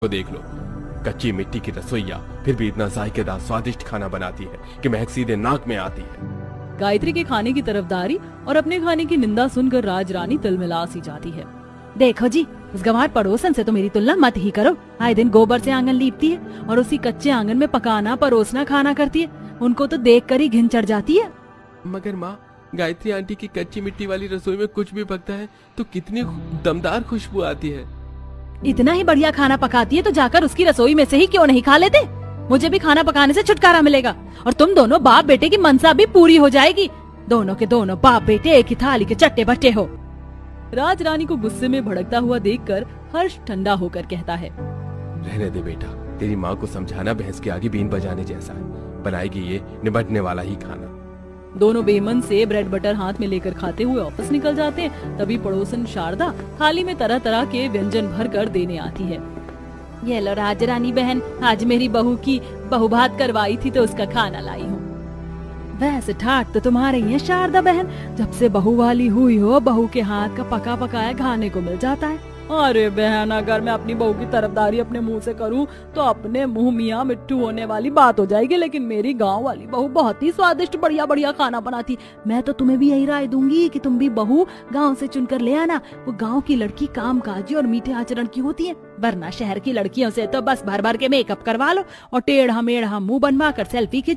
तो देख लो, कच्ची मिट्टी की रसोईया फिर भी इतना जायकेदार स्वादिष्ट खाना बनाती है कि महक सीधे नाक में आती है। गायत्री के खाने की तरफदारी और अपने खाने की निंदा सुनकर राजरानी तिलमिला सी जाती है। देखो जी, उस गंवार पड़ोसन से तो मेरी तुलना मत ही करो। आए दिन गोबर से आंगन लीपती है और उसी कच्चे आंगन में पकाना परोसना खाना करती है। उनको तो देख कर ही घिन चढ़ जाती है। मगर माँ, गायत्री आंटी की कच्ची मिट्टी वाली रसोई में कुछ भी पकता है तो कितनी दमदार खुशबू आती है। इतना ही बढ़िया खाना पकाती है तो जाकर उसकी रसोई में से ही क्यों नहीं खा लेते? मुझे भी खाना पकाने से छुटकारा मिलेगा और तुम दोनों बाप बेटे की मनसा भी पूरी हो जाएगी। दोनों के दोनों बाप बेटे एक ही थाली के चट्टे बट्टे हो। राजरानी को गुस्से में भड़कता हुआ देखकर हर्ष ठंडा होकर कहता है, रहने दे बेटा, तेरी माँ को समझाना भैंस के आगे बीन बजाने जैसा है। बनाएगी ये निबटने वाला ही खाना। दोनों बेमन से ब्रेड बटर हाथ में लेकर खाते हुए ऑफिस निकल जाते हैं। तभी पड़ोसन शारदा थाली में तरह तरह के व्यंजन भर कर देने आती है। ये लो राजरानी बहन, आज मेरी बहू की बहुभात करवाई थी तो उसका खाना लाई हूँ। वैसे ठाट तो तुम्हारे ही है शारदा बहन, जब से बहू वाली हुई हो बहू के हाथ का पका पकाया खाने को मिल जाता है। अरे बहन, अगर मैं अपनी बहू की तरफदारी अपने मुंह से करूं तो अपने मुंह मियां मिट्टू होने वाली बात हो जाएगी। लेकिन मेरी गांव वाली बहू बहुत ही स्वादिष्ट बढ़िया बढ़िया खाना बनाती। मैं तो तुम्हें भी यही राय दूंगी कि तुम भी बहू गांव से चुनकर ले आना। वो गांव की लड़की कामकाजी और मीठे आचरण की होती है, वरना शहर की लड़कियों से तो बस भर भर के मेकअप करवा लो और टेढ़ा मेढ़ा मुंह बनवा कर सेल्फी खिंचवा